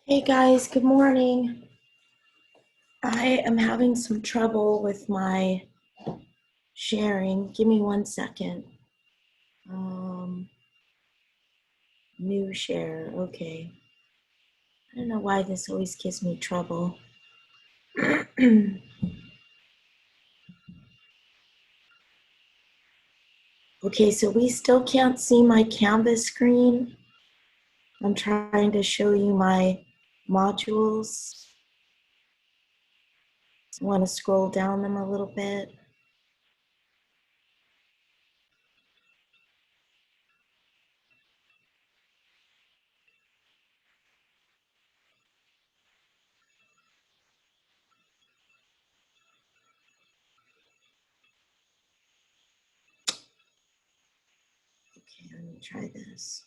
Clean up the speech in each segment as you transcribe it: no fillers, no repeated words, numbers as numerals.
Hey guys, good morning. I am having some trouble with my sharing. Give me 1 second. New share, okay. I don't know why this always gives me trouble. Okay, so we still can't see my Canvas screen. I'm trying to show you my modules. I want to scroll down them a little bit. Okay, let me try this.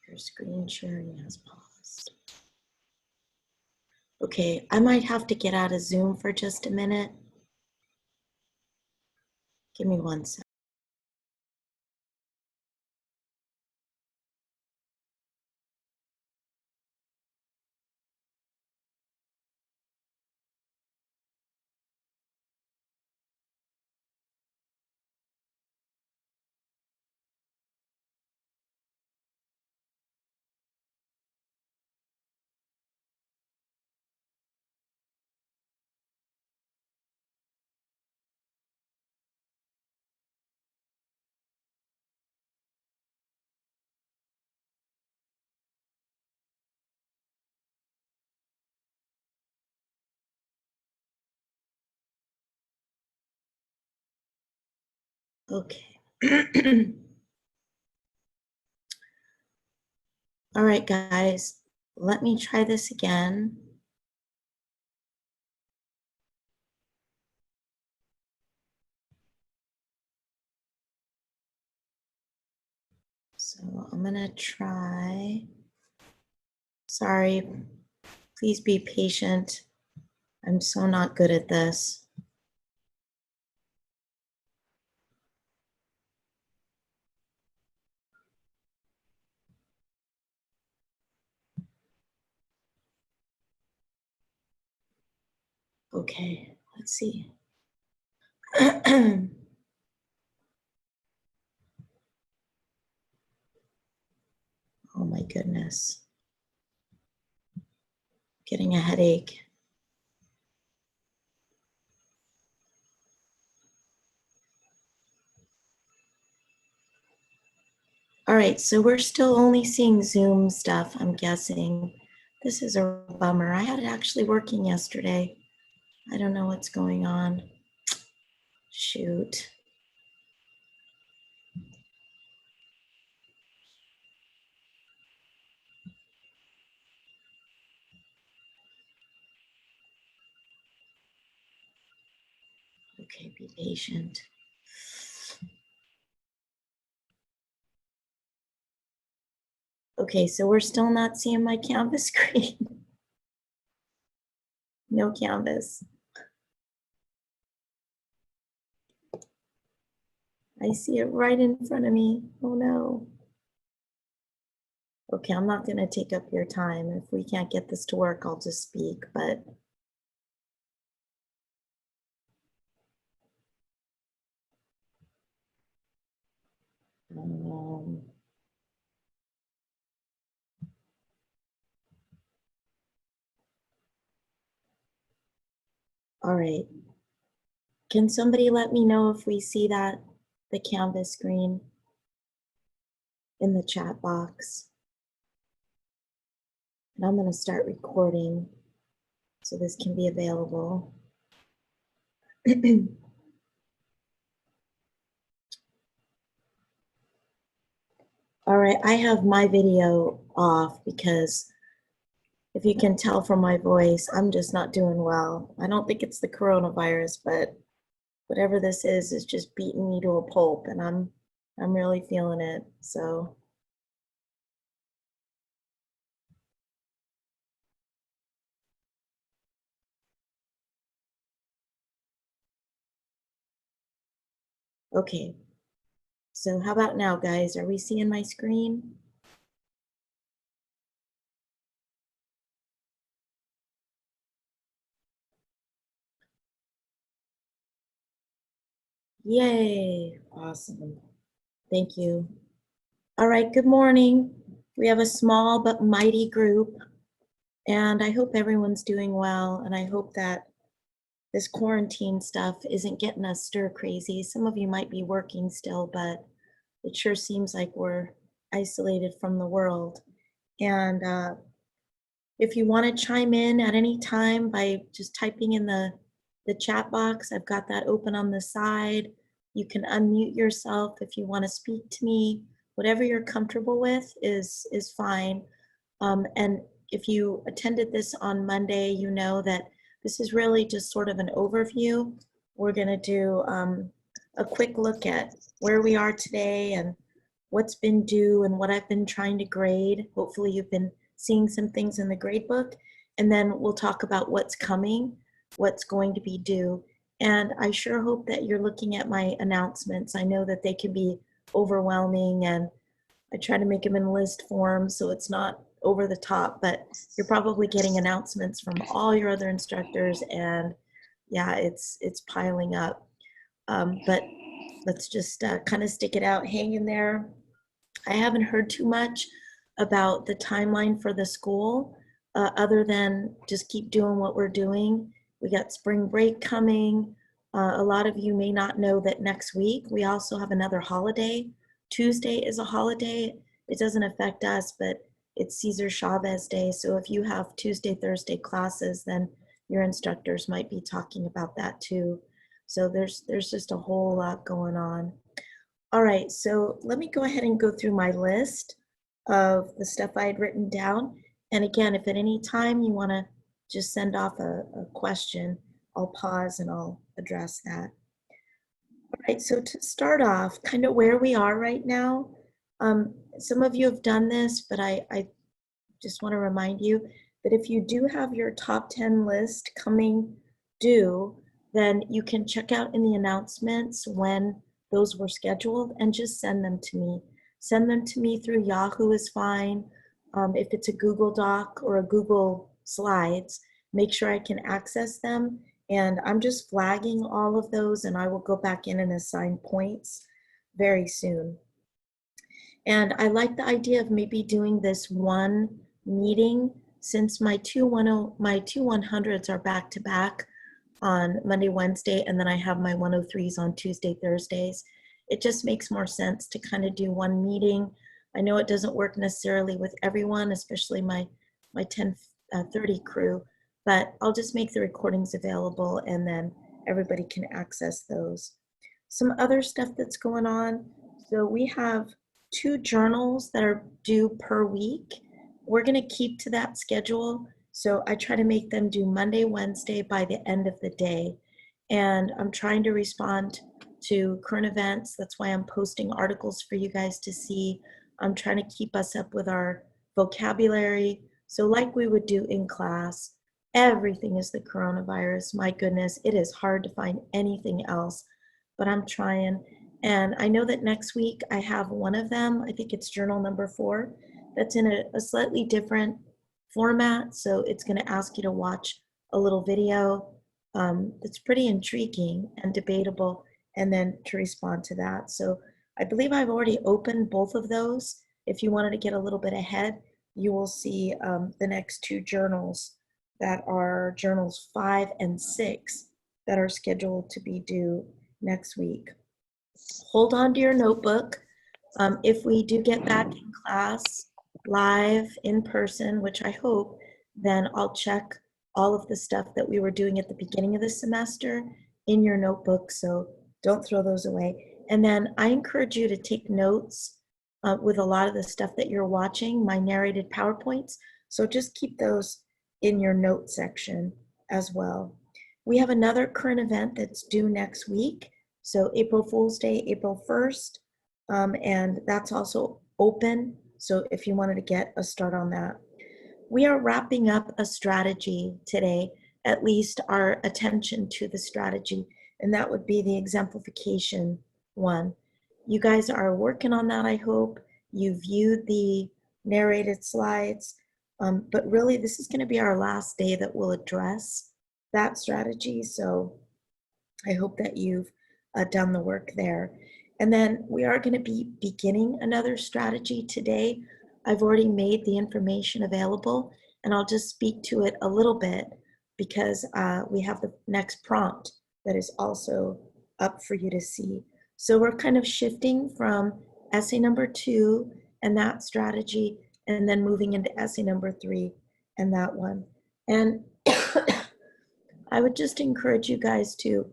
Your screen sharing has paused. Okay, I might have to get out of Zoom for just a minute. Give me 1 second. Okay. All right, guys, let me try this again. So I'm gonna try. Sorry, please be patient. I'm so not good at this. Okay, let's see. Oh my goodness. Getting a headache. All right, so we're still only seeing Zoom stuff, I'm guessing. This is a bummer. I had it actually working yesterday. I don't know what's going on. Shoot. Okay, be patient. Okay, so we're still not seeing my Canvas screen. No Canvas. I see it right in front of me. Oh no. Okay, I'm not gonna take up your time. If we can't get this to work, I'll just speak, but um, all right. Can somebody let me know if we see that, the Canvas screen in the chat box? And I'm gonna start recording so this can be available. All right, I have my video off because if you can tell from my voice, I'm just not doing well. I don't think it's the coronavirus, but whatever this is just beating me to a pulp, and I'm I'm really feeling it. So, okay. So how about now, guys? Are we seeing my screen? Yay, awesome. Thank you. All right, good morning. We have a small but mighty group, and I hope everyone's doing well, and I hope that this quarantine stuff isn't getting us stir crazy. Some of you might be working still, but it sure seems like we're isolated from the world. And if you want to chime in at any time by just typing in the chat box, I've got that open on the side. You can unmute yourself if you want to speak to me. Whatever you're comfortable with is fine. And if you attended this on Monday, you know that this is really just sort of an overview. We're going to do a quick look at where we are today and what's been due and what I've been trying to grade. Hopefully you've been seeing some things in the grade book, and then we'll talk about what's coming, what's going to be due. And I sure hope that you're looking at my announcements. I know that they can be overwhelming, and I try to make them in list form so it's not over the top, but you're probably getting announcements from all your other instructors, and yeah, it's piling up. But let's just kind of stick it out, hang in there. I haven't heard too much about the timeline for the school, other than just keep doing what we're doing. We got spring break coming. A lot of you may not know that next week we also have another holiday. Tuesday is a holiday. It doesn't affect us, but it's Cesar Chavez Day. So if you have Tuesday, Thursday classes, then your instructors might be talking about that too. So there's just a whole lot going on. All right, so let me go ahead and go through my list of the stuff I had written down. And again, if at any time you want to just send off a question, I'll pause and I'll address that. All right, so to start off, kind of where we are right now, some of you have done this, but I just want to remind you that if you do have your top 10 list coming due, then you can check out in the announcements when those were scheduled and just send them to me. Send them to me through Yahoo is fine. If it's a Google Doc or a Google Slides, make sure I can access them. And I'm just flagging all of those, and I will go back in and assign points very soon. And I like the idea of maybe doing this one meeting, since my two 100s are back to back on Monday, Wednesday, and then I have my 103s on Tuesday, Thursdays. It just makes more sense to kind of do one meeting. I know it doesn't work necessarily with everyone, especially my 1030 crew, but I'll just make the recordings available and then everybody can access those. Some other stuff that's going on. So we have 2 journals that are due per week. We're going to keep to that schedule. So I try to make them due Monday, Wednesday by the end of the day. And I'm trying to respond to current events. That's why I'm posting articles for you guys to see. I'm trying to keep us up with our vocabulary. So like we would do in class, everything is the coronavirus. My goodness, it is hard to find anything else, but I'm trying. And I know that next week I have one of them, I think it's journal number 4, that's in a slightly different format. So it's going to ask you to watch a little video that's pretty intriguing and debatable, and then to respond to that. So I believe I've already opened both of those. If you wanted to get a little bit ahead, you will see the next 2 journals that are journals 5 and 6 that are scheduled to be due next week. Hold on to your notebook. If we do get back in class live in person, which I hope, then I'll check all of the stuff that we were doing at the beginning of the semester in your notebook, so don't throw those away. And then I encourage you to take notes with a lot of the stuff that you're watching, my narrated PowerPoints, so just keep those in your note section as well. We have another current event that's due next week. So April Fool's Day, April 1st, and that's also open. So if you wanted to get a start on that. We are wrapping up a strategy today, at least our attention to the strategy, and that would be the exemplification one. You guys are working on that, I hope. You viewed the narrated slides, but really this is going to be our last day that we'll address that strategy. So I hope that you've done the work there. And then we are going to be beginning another strategy today. I've already made the information available, and I'll just speak to it a little bit because we have the next prompt that is also up for you to see. So we're kind of shifting from essay number 2 and that strategy, and then moving into essay number 3 and that one. And I would just encourage you guys to,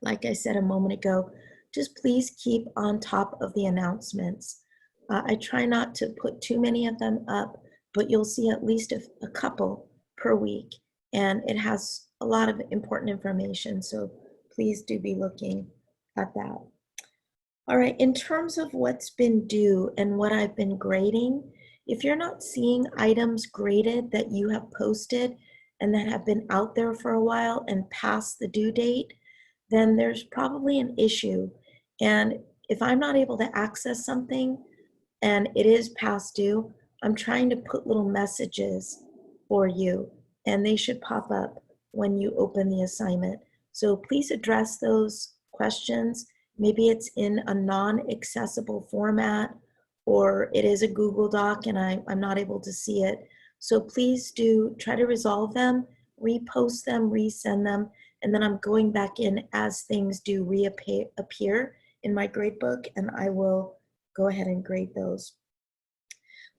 like I said a moment ago, just please keep on top of the announcements. I try not to put too many of them up, but you'll see at least a couple per week, and it has a lot of important information, so please do be looking at that. All right, in terms of what's been due and what I've been grading, if you're not seeing items graded that you have posted and that have been out there for a while and past the due date, then there's probably an issue. And if I'm not able to access something and it is past due, I'm trying to put little messages for you, and they should pop up when you open the assignment. So please address those questions. Maybe it's in a non-accessible format, or it is a Google Doc and I'm not able to see it. So please do try to resolve them, repost them, resend them, and then I'm going back in as things do appear in my gradebook, and I will go ahead and grade those.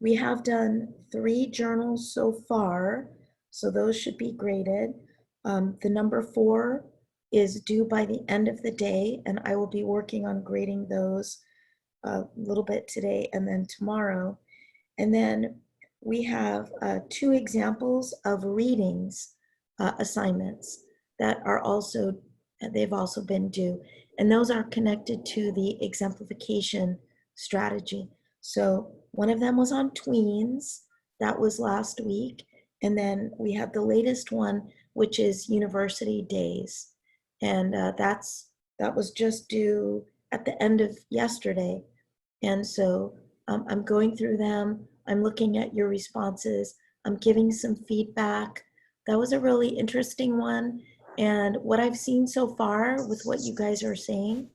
We have done 3 journals so far, so those should be graded. The number 4 is due by the end of the day, and I will be working on grading those a little bit today and then tomorrow. And then we have 2 examples of readings assignments that are also, they've also been due. And those are connected to the exemplification strategy. So one of them was on tweens, that was last week. And then we have the latest one, which is university days. And that was just due at the end of yesterday. And so I'm going through them. I'm looking at your responses. I'm giving some feedback. That was a really interesting one. And what I've seen so far with what you guys are saying,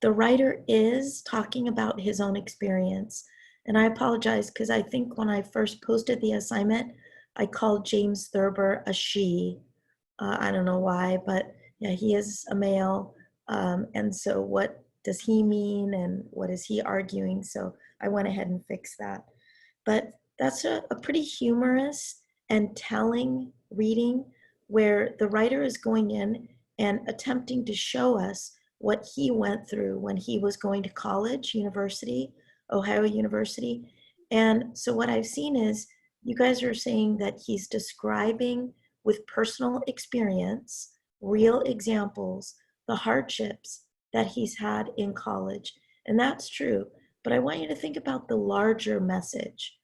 the writer is talking about his own experience. And I apologize because I think when I first posted the assignment, I called James Thurber a she. I don't know why, but yeah, he is a male. And so what does he mean and what is he arguing? So I went ahead and fixed that. But that's a pretty humorous and telling reading where the writer is going in and attempting to show us what he went through when he was going to college, university, Ohio University. And so what I've seen is you guys are saying that he's describing with personal experience, real examples, the hardships that he's had in college. And that's true. But I want you to think about the larger message.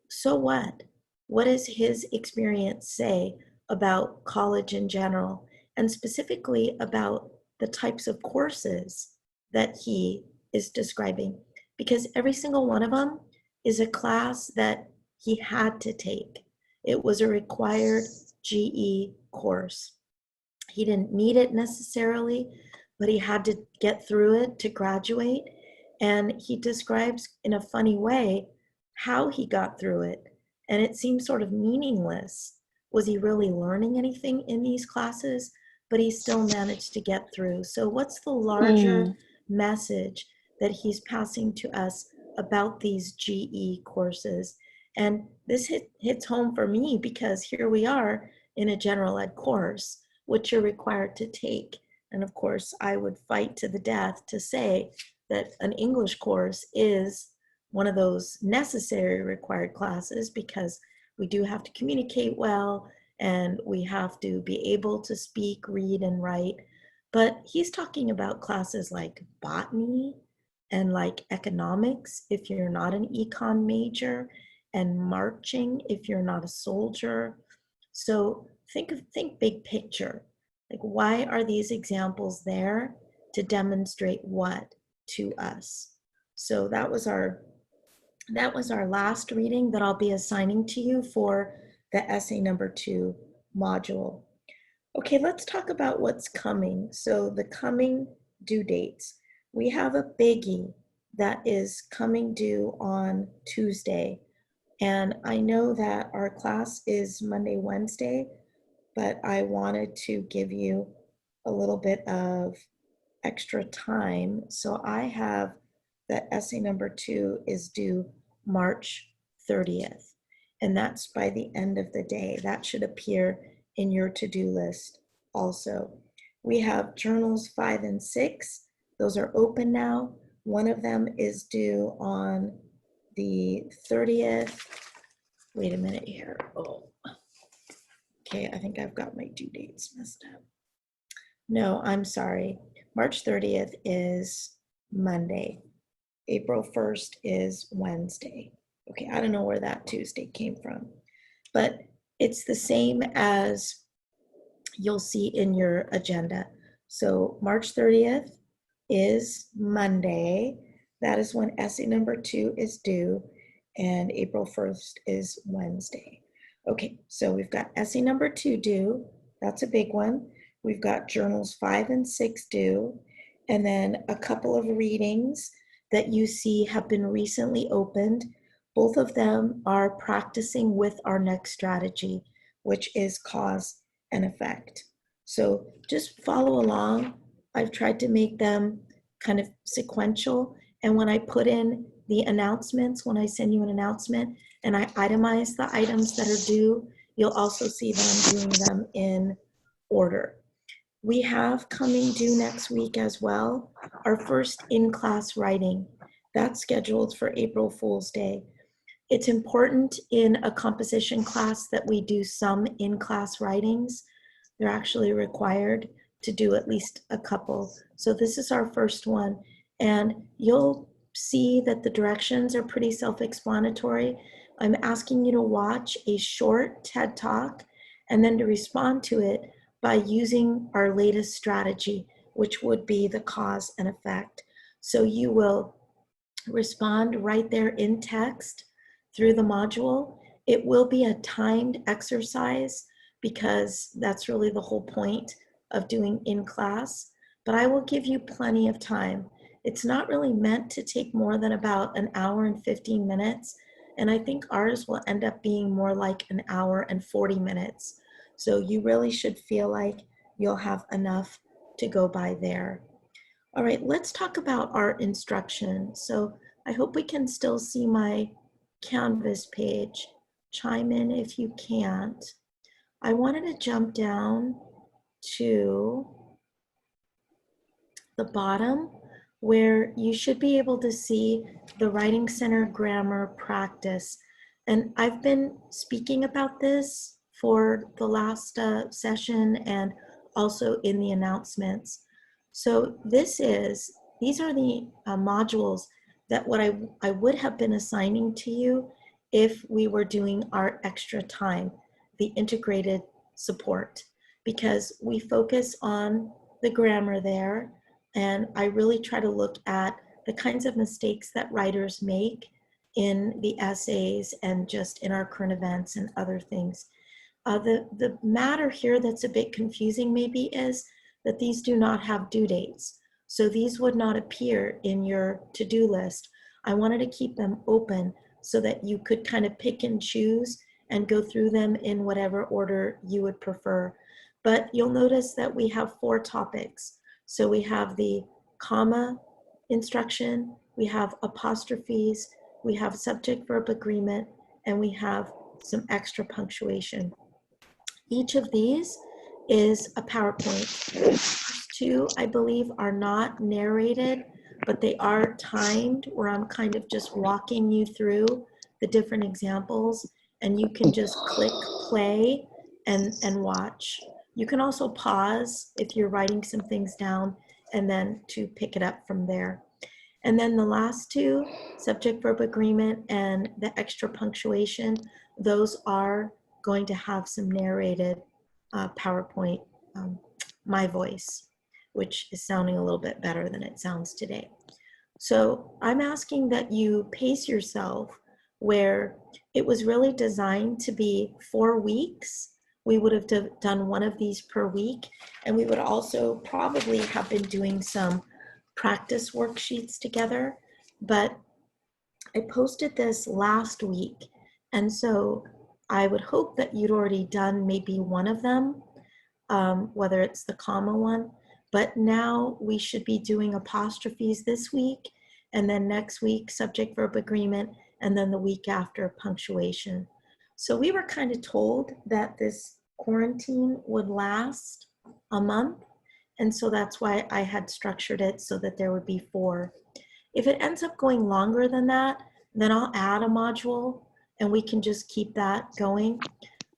So what? What does his experience say about college in general, and specifically about the types of courses that he is describing? Because every single one of them is a class that he had to take. It was a required GE course. He didn't need it necessarily, but he had to get through it to graduate. And he describes in a funny way how he got through it. And it seems sort of meaningless. Was he really learning anything in these classes? But he still managed to get through. So what's the larger message that he's passing to us about these GE courses? And this hits home for me because here we are in a general ed course, which you're required to take. And of course, I would fight to the death to say that an English course is one of those necessary required classes because we do have to communicate well and we have to be able to speak, read, and write. But he's talking about classes like botany, and like economics if you're not an econ major, and marching if you're not a soldier. So think big picture. Like, why are these examples there? To demonstrate what to us? So that was our last reading that I'll be assigning to you for the essay number 2 module. Okay, let's talk about what's coming. So the coming due dates. We have a biggie that is coming due on Tuesday. And I know that our class is Monday, Wednesday, but I wanted to give you a little bit of extra time. So I have that essay number 2 is due March 30th. And that's by the end of the day. That should appear in your to-do list also. We have journals 5 and 6. Those are open now. One of them is due on the 30th. Wait a minute here. Oh, okay, I think I've got my due dates messed up. No, I'm sorry. March 30th is Monday. April 1st is Wednesday. Okay, I don't know where that Tuesday came from, but it's the same as you'll see in your agenda. So March 30th is Monday. That is when essay number 2 is due, and April 1st is Wednesday. Okay, so we've got essay number 2 due. That's a big one. We've got journals 5 and 6 due, and then a couple of readings that you see have been recently opened. Both of them are practicing with our next strategy, which is cause and effect. So just follow along. I've tried to make them kind of sequential, and when I put in the announcements, when I send you an announcement and I itemize the items that are due, you'll also see that I'm doing them in order. We have coming due next week as well, our first in-class writing. That's scheduled for April Fool's Day. It's important in a composition class that we do some in-class writings. They're actually required to do at least a couple. So this is our first one, and you'll see that the directions are pretty self-explanatory. I'm asking you to watch a short TED Talk and then to respond to it by using our latest strategy, which would be the cause and effect. So you will respond right there in text through the module. It will be a timed exercise because that's really the whole point of doing in class, but I will give you plenty of time. It's not really meant to take more than about an hour and 15 minutes, and I think ours will end up being more like an hour and 40 minutes. So you really should feel like you'll have enough to go by there. All right, let's talk about our instruction. So I hope we can still see my Canvas page. Chime in if you can't. I wanted to jump down to the bottom where you should be able to see the Writing Center grammar practice. And I've been speaking about this for the last session and also in the announcements. So these are the modules that what I would have been assigning to you if we were doing our extra time, the integrated support, because we focus on the grammar there, and I really try to look at the kinds of mistakes that writers make in the essays and just in our current events and other things. The matter here that's a bit confusing maybe is that these do not have due dates. So these would not appear in your to-do list. I wanted to keep them open so that you could kind of pick and choose and go through them in whatever order you would prefer. But you'll notice that we have 4 topics. So we have the comma instruction, we have apostrophes, we have subject-verb agreement, and we have some extra punctuation. Each of these is a PowerPoint. The first 2, I believe, are not narrated, but they are timed, where I'm kind of just walking you through the different examples, and you can just click play and watch. You can also pause if you're writing some things down and then to pick it up from there. And then the last two, subject verb agreement and the extra punctuation, those are going to have some narrated PowerPoint, my voice, which is sounding a little bit better than it sounds today. So I'm asking that you pace yourself where it was really designed to be 4 weeks. We would have done one of these per week, and we would also probably have been doing some practice worksheets together, but I posted this last week, and so I would hope that you'd already done maybe one of them, whether it's the comma one, but now we should be doing apostrophes this week, and then next week subject verb agreement, and then the week after punctuation. So we were kind of told that this quarantine would last a month, and so that's why I had structured it so that there would be 4. If it ends up going longer than that, then I'll add a module and we can just keep that going.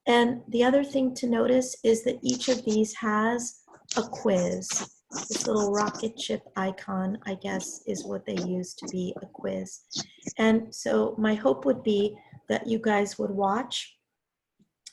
And the other thing to notice is that each of these has a quiz. This little rocket ship icon, I guess, is what they use to be a quiz. And so my hope would be that you guys would watch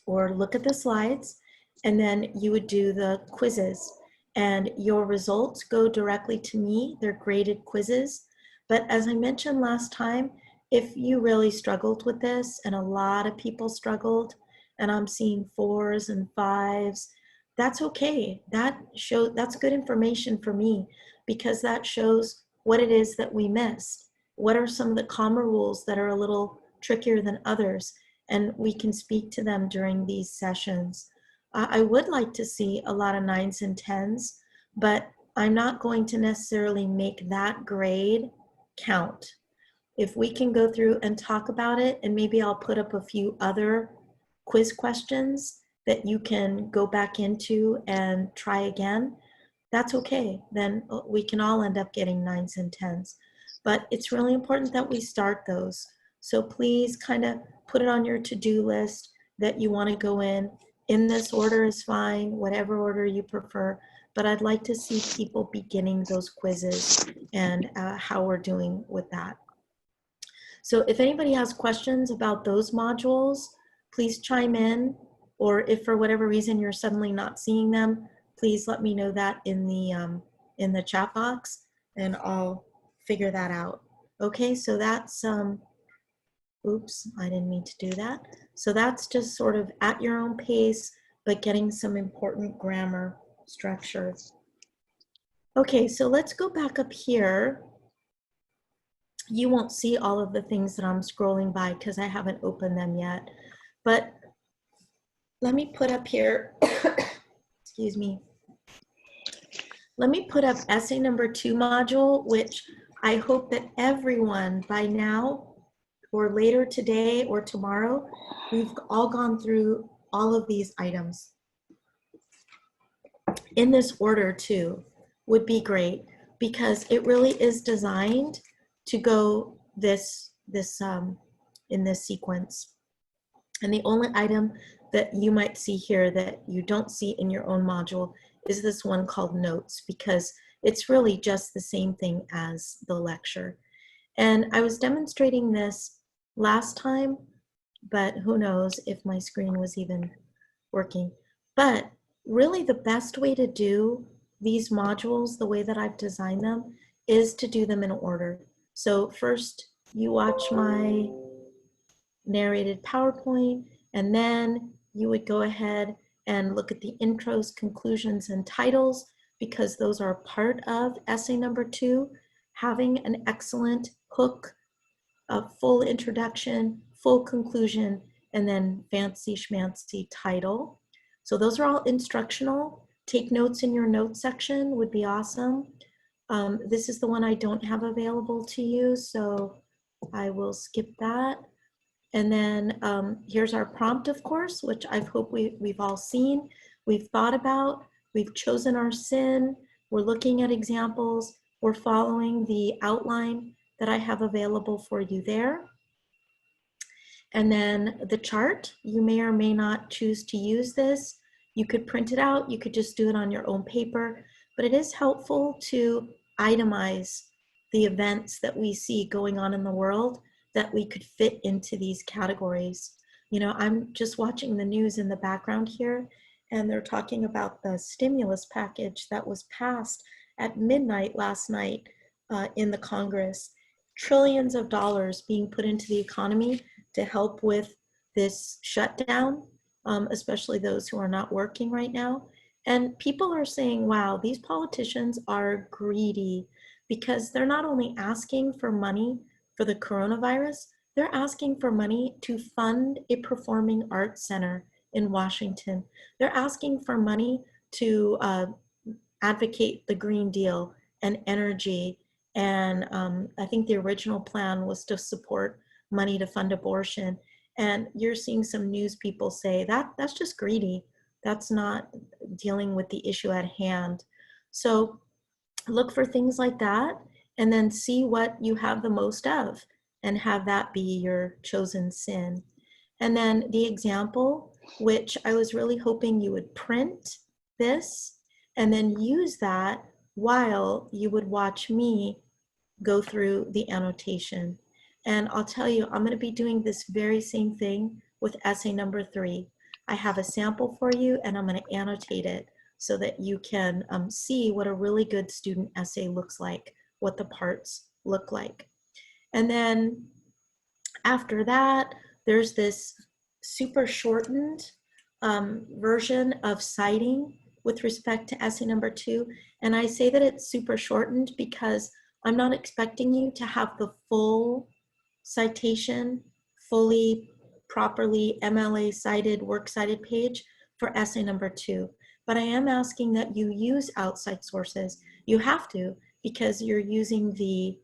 or look at the slides, and then you would do the quizzes. And your results go directly to me. They're graded quizzes. But as I mentioned last time, if you really struggled with this, and a lot of people struggled, and I'm seeing 4s and 5s, that's okay. That's good information for me, because that shows what it is that we missed. What are some of the comma rules that are a little trickier than others? And we can speak to them during these sessions. I would like to see a lot of 9s and 10s, but I'm not going to necessarily make that grade count. If we can go through and talk about it, and maybe I'll put up a few other quiz questions that you can go back into and try again, that's okay. Then we can all end up getting 9s and 10s. But it's really important that we start those. So please kind of put it on your to-do list that you want to go in. In this order is fine, whatever order you prefer, but I'd like to see people beginning those quizzes and how we're doing with that. So if anybody has questions about those modules, please chime in, or if for whatever reason you're suddenly not seeing them, please let me know that in the chat box, and I'll figure that out. Okay, so that's, oops, I didn't mean to do that. So that's just sort of at your own pace, but getting some important grammar structure. Okay, so let's go back up here. You won't see all of the things that I'm scrolling by because I haven't opened them yet. But let me put up here, excuse me. Let me put up essay number 2 module, which I hope that everyone by now or later today or tomorrow, we've all gone through all of these items. In this order too would be great, because it really is designed to go in this sequence. And the only item that you might see here that you don't see in your own module is this one called notes, because it's really just the same thing as the lecture. And I was demonstrating this last time, but who knows if my screen was even working. But really the best way to do these modules, the way that I've designed them, is to do them in order. So first you watch my narrated PowerPoint, and then you would go ahead and look at the intros, conclusions, and titles, because those are part of essay number 2, having an excellent hook, a full introduction, full conclusion, and then fancy schmancy title. So those are all instructional. Take notes in your notes section would be awesome. This is the one I don't have available to you, so I will skip that. And then here's our prompt, of course, which I hope we've all seen, we've thought about, we've chosen our sin, we're looking at examples, we're following the outline that I have available for you there. And then the chart, you may or may not choose to use this. You could print it out, you could just do it on your own paper, but it is helpful to itemize the events that we see going on in the world that we could fit into these categories. You know, I'm just watching the news in the background here, and they're talking about the stimulus package that was passed at midnight last night in the Congress. Trillions of dollars being put into the economy to help with this shutdown, especially those who are not working right now. And people are saying, wow, these politicians are greedy, because they're not only asking for money for the coronavirus, they're asking for money to fund a performing arts center in Washington. They're asking for money to advocate the Green Deal and energy. And I think the original plan was to support money to fund abortion. And you're seeing some news people say that that's just greedy. That's not dealing with the issue at hand. So look for things like that, and then see what you have the most of and have that be your chosen sin. And then the example, which I was really hoping you would print this and then use that while you would watch me go through the annotation. And I'll tell you, I'm going to be doing this very same thing with essay number 3. I have a sample for you, and I'm going to annotate it so that you can see what a really good student essay looks like, what the parts look like. And then after that, there's this super shortened version of citing with respect to essay number 2. And I say that it's super shortened because I'm not expecting you to have the full citation, fully, properly MLA cited, works cited page for essay number 2. But I am asking that you use outside sources. You have to, because you're using the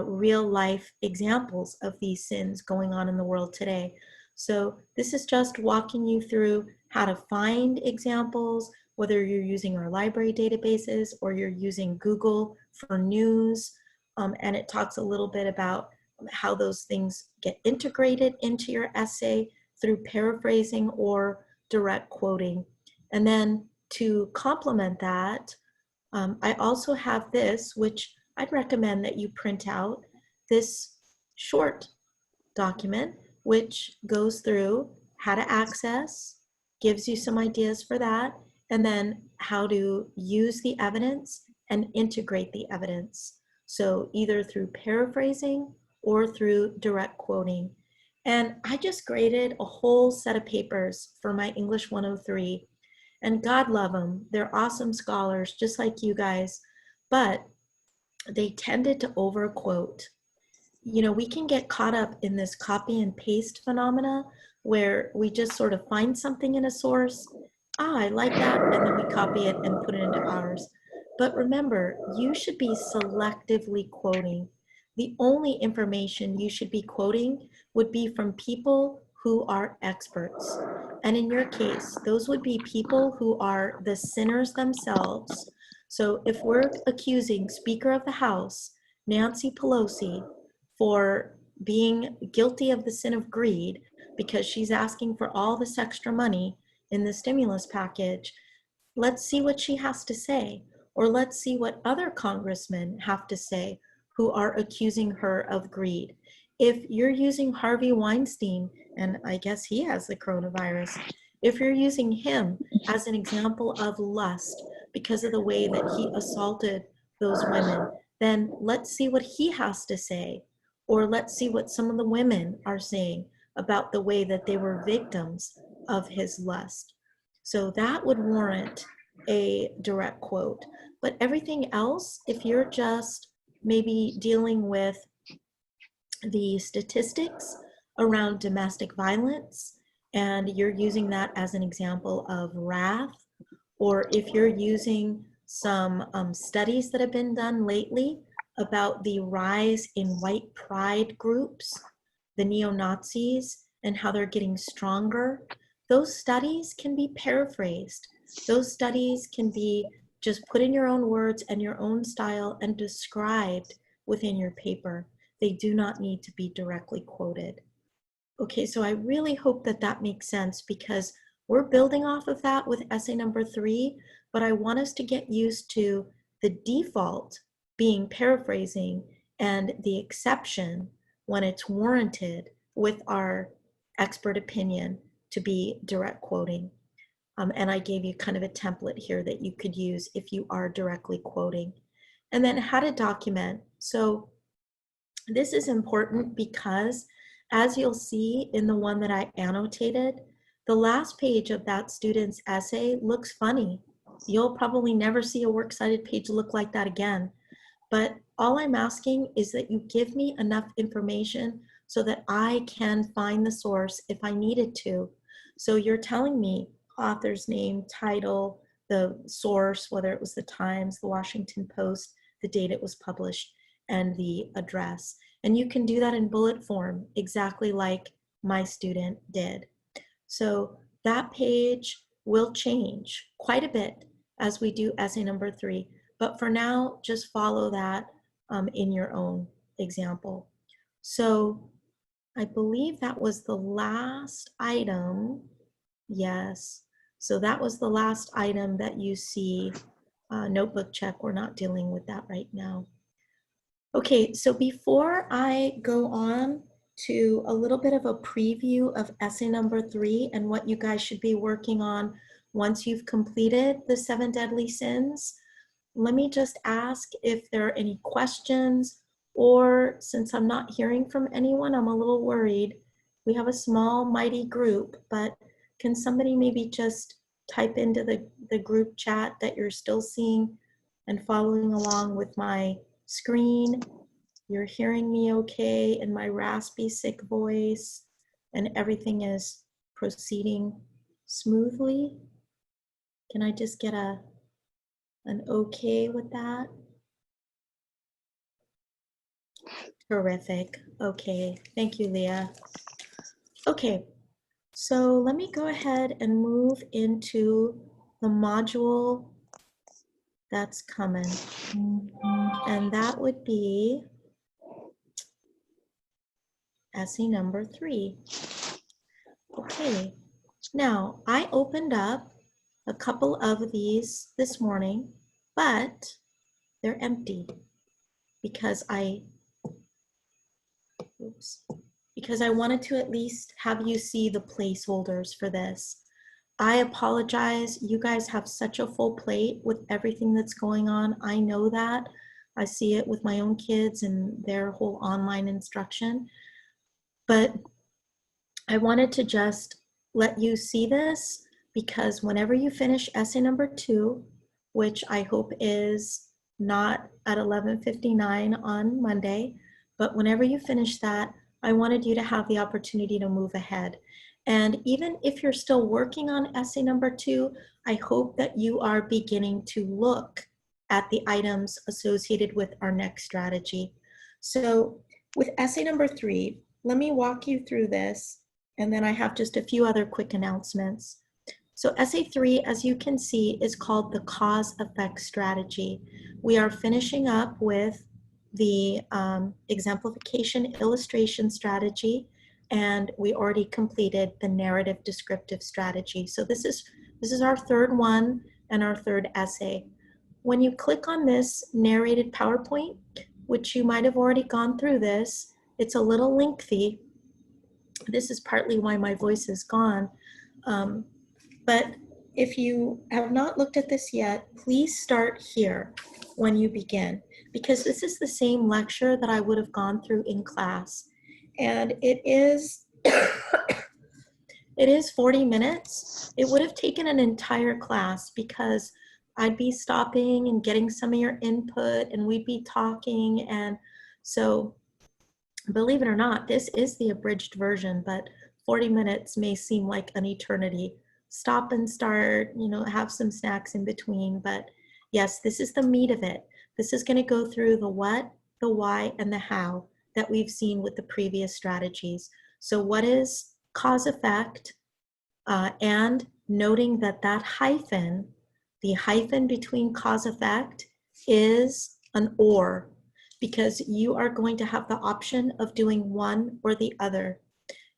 real life examples of these sins going on in the world today. So this is just walking you through how to find examples, whether you're using our library databases or you're using Google for news. And it talks a little bit about how those things get integrated into your essay through paraphrasing or direct quoting. And then to complement that, I also have this, which I'd recommend that you print out, this short document, which goes through how to access, gives you some ideas for that, and then how to use the evidence and integrate the evidence. So either through paraphrasing or through direct quoting. And I just graded a whole set of papers for my English 103. And God love them. They're awesome scholars, just like you guys, but they tended to overquote. You know, we can get caught up in this copy and paste phenomena where we just sort of find something in a source. I like that, and then we copy it and put it into ours. But remember, you should be selectively quoting. The only information you should be quoting would be from people who are experts. And in your case, those would be people who are the sinners themselves. So if we're accusing Speaker of the House, Nancy Pelosi, for being guilty of the sin of greed because she's asking for all this extra money in the stimulus package, let's see what she has to say. Or let's see what other congressmen have to say who are accusing her of greed. If you're using Harvey Weinstein, and I guess he has the coronavirus, if you're using him as an example of lust because of the way that he assaulted those women, then let's see what he has to say. Or let's see what some of the women are saying about the way that they were victims of his lust. So that would warrant a direct quote. But everything else, if you're just maybe dealing with the statistics around domestic violence, and you're using that as an example of wrath, or if you're using some studies that have been done lately about the rise in white pride groups, the neo-Nazis, and how they're getting stronger, those studies can be paraphrased. Those studies can be just put in your own words and your own style and described within your paper. They do not need to be directly quoted. Okay, so I really hope that that makes sense, because we're building off of that with essay number 3, but I want us to get used to the default being paraphrasing and the exception when it's warranted with our expert opinion to be direct quoting. And I gave you kind of a template here that you could use if you are directly quoting. And then how to document. So this is important because, as you'll see in the one that I annotated, the last page of that student's essay looks funny. You'll probably never see a works cited page look like that again. But all I'm asking is that you give me enough information so that I can find the source if I needed to. So you're telling me author's name, title, the source, whether it was the Times, the Washington Post, the date it was published, and the address. And you can do that in bullet form, exactly like my student did. So that page will change quite a bit as we do essay number 3. But for now, just follow that in your own example. So I believe that was the last item. Yes. So that was the last item that you see. Notebook check, we're not dealing with that right now. Okay, so before I go on to a little bit of a preview of essay number 3 and what you guys should be working on once you've completed the 7 deadly sins, let me just ask if there are any questions, or since I'm not hearing from anyone, I'm a little worried. We have a small, mighty group, but can somebody maybe just type into the group chat that you're still seeing and following along with my screen? You're hearing me okay in my raspy, sick voice, and everything is proceeding smoothly? Can I just get an okay with that? Terrific. Okay. Thank you, Leah. Okay. So let me go ahead and move into the module that's coming. And that would be essay number 3. Okay. Now, I opened up a couple of these this morning, but they're empty because I wanted to at least have you see the placeholders for this. I apologize. You guys have such a full plate with everything that's going on. I know that. I see it with my own kids and their whole online instruction. But I wanted to just let you see this because whenever you finish essay number 2, which I hope is not at 11:59 on Monday, but whenever you finish that, I wanted you to have the opportunity to move ahead. And even if you're still working on essay number 2, I hope that you are beginning to look at the items associated with our next strategy. So with essay number 3, let me walk you through this, and then I have just a few other quick announcements. So essay 3, as you can see, is called the cause-effect strategy. We are finishing up with the exemplification illustration strategy, and we already completed the narrative descriptive strategy. So this is our third one and our third essay. When you click on this narrated PowerPoint, which you might have already gone through this, it's a little lengthy. This is partly why my voice is gone. But if you have not looked at this yet, please start here when you begin, because this is the same lecture that I would have gone through in class. And it is, it is 40 minutes. It would have taken an entire class because I'd be stopping and getting some of your input and we'd be talking. And so believe it or not, this is the abridged version, but 40 minutes may seem like an eternity. Stop and start, have some snacks in between. But yes, this is the meat of it. This is going to go through the what, the why, and the how that we've seen with the previous strategies. So what is cause effect? And noting that that hyphen, the hyphen between cause effect, is an or, because you are going to have the option of doing one or the other.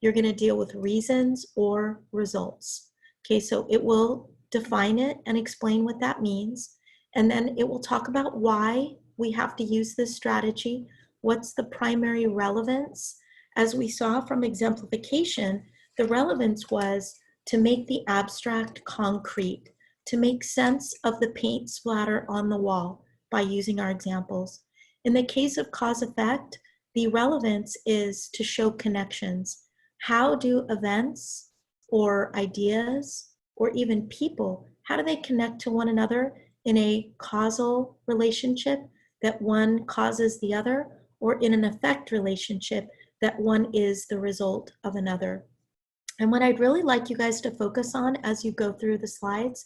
You're going to deal with reasons or results. Okay, so it will define it and explain what that means. And then it will talk about why we have to use this strategy, What's the primary relevance? As we saw from exemplification, the relevance was to make the abstract concrete, to make sense of the paint splatter on the wall by using our examples. In the case of cause-effect, the relevance is to show connections. How do events or ideas or even people, how do they connect to one another in a causal relationship that one causes the other, or in an effect relationship that one is the result of another? And what I'd really like you guys to focus on as you go through the slides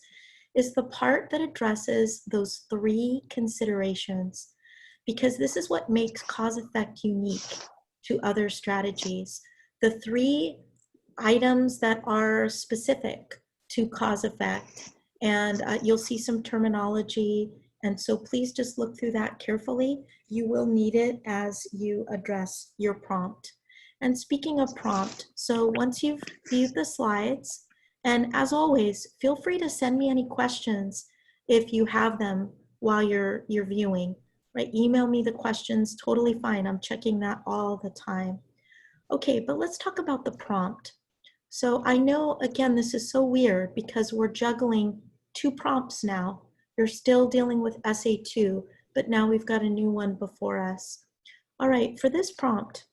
is the part that addresses those three considerations, because this is what makes cause-effect unique to other strategies. The three items that are specific to cause-effect, and you'll see some terminology, and so please just look through that carefully. You will need it as you address your prompt. And speaking of prompt, so once you've viewed the slides, and as always, feel free to send me any questions if you have them while you're viewing, right? Email me the questions, totally fine. I'm checking that all the time. Okay, but let's talk about the prompt. So I know, again, this is so weird because we're juggling two prompts now. You're still dealing with essay 2, but now we've got a new one before us. All right, for this prompt,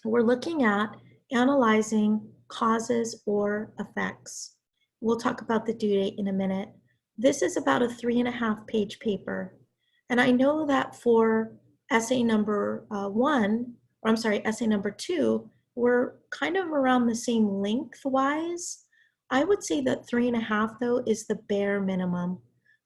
we're looking at analyzing causes or effects. We'll talk about the due date in a minute. This is about a 3.5-page paper. And I know that for essay number 1, or I'm sorry, essay number 2, we're kind of around the same lengthwise. I would say that 3.5, though, is the bare minimum.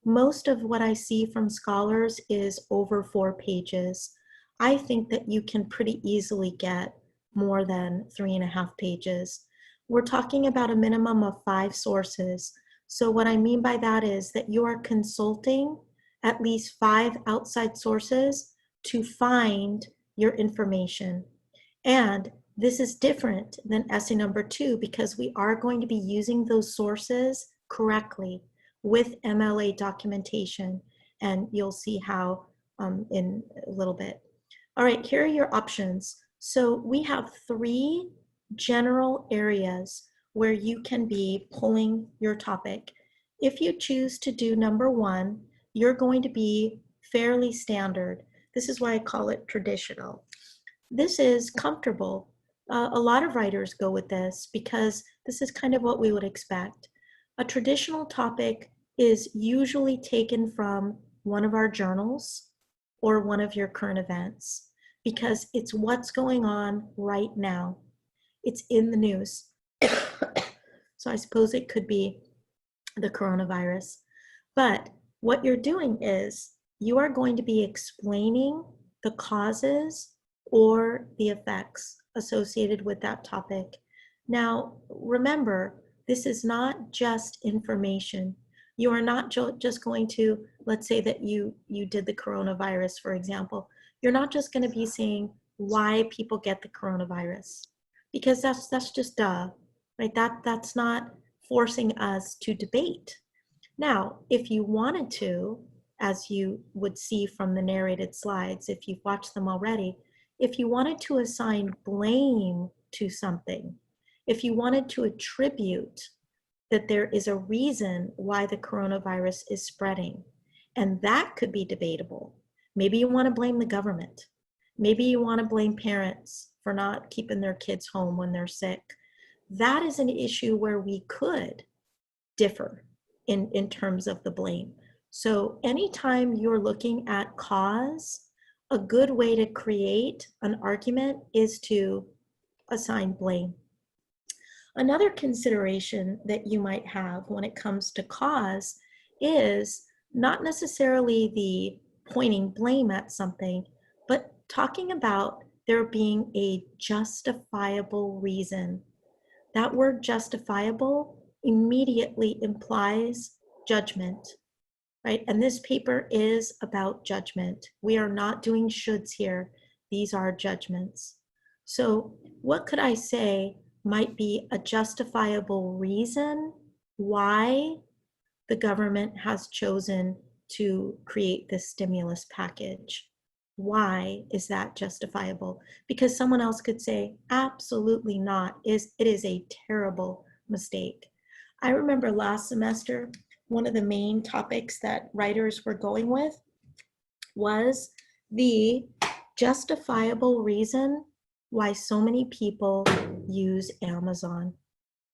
Most of what I see from scholars is over 4 pages. I think that you can pretty easily get more than 3.5 pages. We're talking about a minimum of 5 sources. So what I mean by that is that you are consulting at least 5 outside sources to find your information. And this is different than essay number 2 because we are going to be using those sources correctly with MLA documentation, and you'll see how in a little bit. All right, here are your options. So we have 3 general areas where you can be pulling your topic. If you choose to do number 1, you're going to be fairly standard. This is why I call it traditional. This is comfortable. A lot of writers go with this because this is kind of what we would expect. A traditional topic is usually taken from one of our journals or one of your current events because it's what's going on right now. It's in the news. So I suppose it could be the coronavirus. But what you're doing is you are going to be explaining the causes or the effects associated with that topic. Now, remember, this is not just information. You are not just going to, let's say that you did the coronavirus, for example. You're not just going to be saying why people get the coronavirus, because that's just duh, right? That's not forcing us to debate. Now, if you wanted to, as you would see from the narrated slides, if you've watched them already, if you wanted to assign blame to something, if you wanted to attribute that there is a reason why the coronavirus is spreading, and that could be debatable. Maybe you want to blame the government. Maybe you want to blame parents for not keeping their kids home when they're sick. That is an issue where we could differ in terms of the blame. So anytime you're looking at cause, a good way to create an argument is to assign blame. Another consideration that you might have when it comes to cause is not necessarily the pointing blame at something, but talking about there being a justifiable reason. That word justifiable immediately implies judgment, right? And this paper is about judgment. We are not doing shoulds here. These are judgments. So what could I say might be a justifiable reason why the government has chosen to create this stimulus package? why is that justifiable? Because someone else could say, absolutely not. It is a terrible mistake. I remember last semester, one of the main topics that writers were going with was the justifiable reason why so many people use Amazon.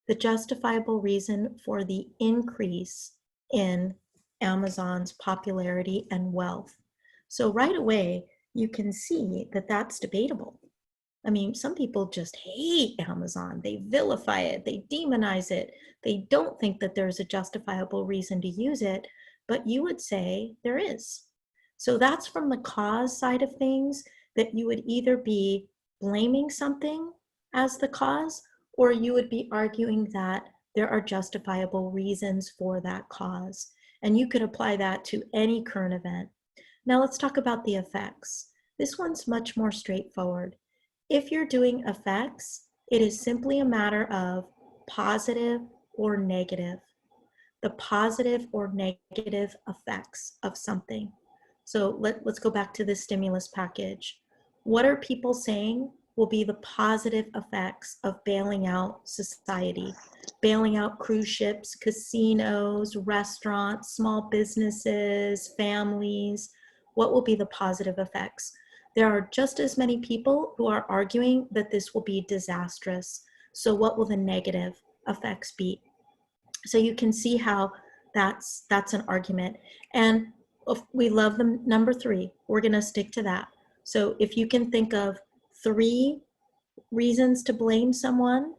The justifiable reason for the increase in Amazon's popularity and wealth. So right away, you can see that that's debatable. I mean, some people just hate Amazon. They vilify it, they demonize it. They don't think that there's a justifiable reason to use it, but you would say there is. So that's from the cause side of things, that you would either be blaming something as the cause, or you would be arguing that there are justifiable reasons for that cause. And you could apply that to any current event. Now let's talk about the effects. This one's much more straightforward. If you're doing effects, it is simply a matter of positive or negative, the positive or negative effects of something. So let's go back to the stimulus package. What are people saying will be the positive effects of bailing out society, bailing out cruise ships, casinos, restaurants, small businesses, families? What will be the positive effects? There are just as many people who are arguing that this will be disastrous. So what will the negative effects be? So you can see how that's an argument. And if we love the number 3, we're going to stick to that. So if you can think of 3 reasons to blame someone,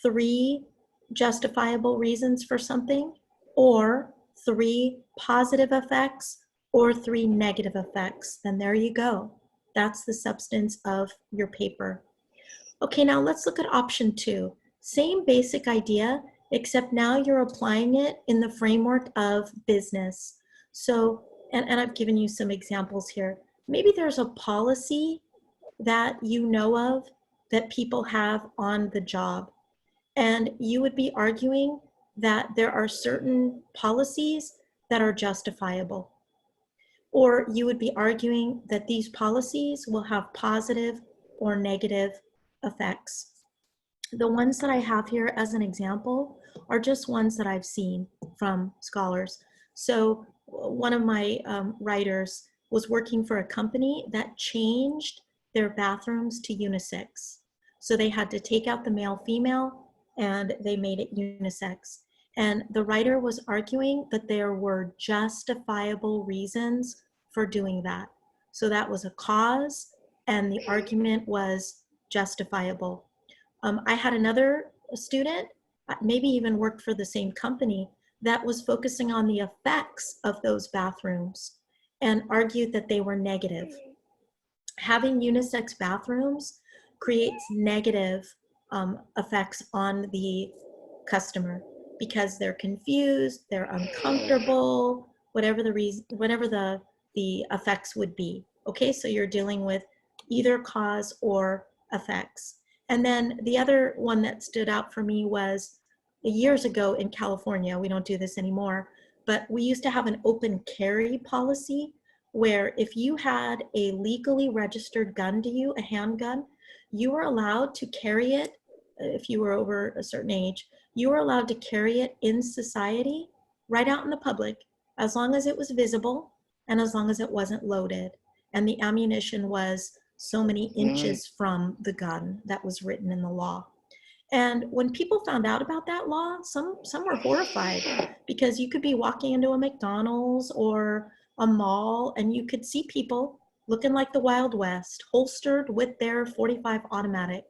3 justifiable reasons for something, or 3 positive effects, or 3 negative effects, then there you go. That's the substance of your paper. Okay, now let's look at option 2. Same basic idea, except now you're applying it in the framework of business. So, and I've given you some examples here. Maybe there's a policy that you know of that people have on the job, and you would be arguing that there are certain policies that are justifiable. Or you would be arguing that these policies will have positive or negative effects. The ones that I have here as an example are just ones that I've seen from scholars. So one of my writers was working for a company that changed their bathrooms to unisex. So they had to take out the male-female and they made it unisex. And the writer was arguing that there were justifiable reasons for doing that. So that was a cause, and the argument was justifiable. I had another student, maybe even worked for the same company, that was focusing on the effects of those bathrooms and argued that they were negative. Having unisex bathrooms creates negative effects on the customer because they're confused, they're uncomfortable, whatever the reason, whatever the effects would be. Okay, so you're dealing with either cause or effects. And then the other one that stood out for me was years ago in California, we don't do this anymore, but we used to have an open carry policy where if you had a legally registered gun to you, a handgun, you were allowed to carry it, if you were over a certain age, you were allowed to carry it in society, right out in the public, as long as it was visible and as long as it wasn't loaded. And the ammunition was so many inches from the gun that was written in the law. And when people found out about that law, some were horrified, because you could be walking into a McDonald's or a mall and you could see people looking like the Wild West, holstered with their .45 automatic.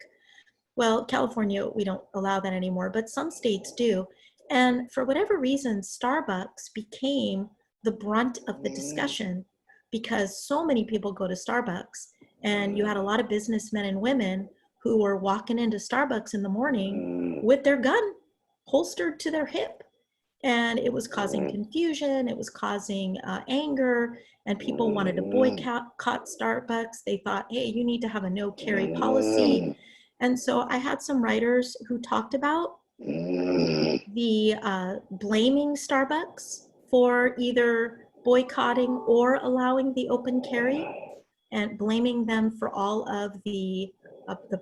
Well, California, we don't allow that anymore, but some states do. And for whatever reason, Starbucks became the brunt of the discussion because so many people go to Starbucks, and you had a lot of businessmen and women who were walking into Starbucks in the morning with their gun holstered to their hip. And it was causing confusion, it was causing anger, and people wanted to boycott Starbucks. They thought, hey, you need to have a no carry policy. And so I had some writers who talked about the blaming Starbucks for either boycotting or allowing the open carry. and blaming them for all of the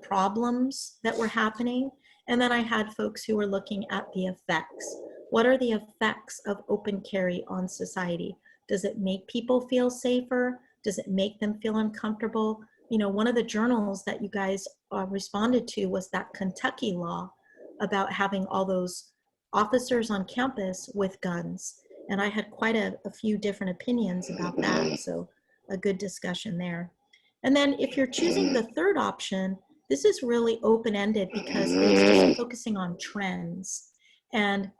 problems that were happening. And then I had folks who were looking at the effects. What are the effects of open carry on society? Does it make people feel safer? Does it make them feel uncomfortable? You know, one of the journals that you guys responded to was that Kentucky law about having all those officers on campus with guns. And I had quite a few different opinions about that. So a good discussion there. And then if you're choosing the third option, this is really open-ended because it's just focusing on trends. And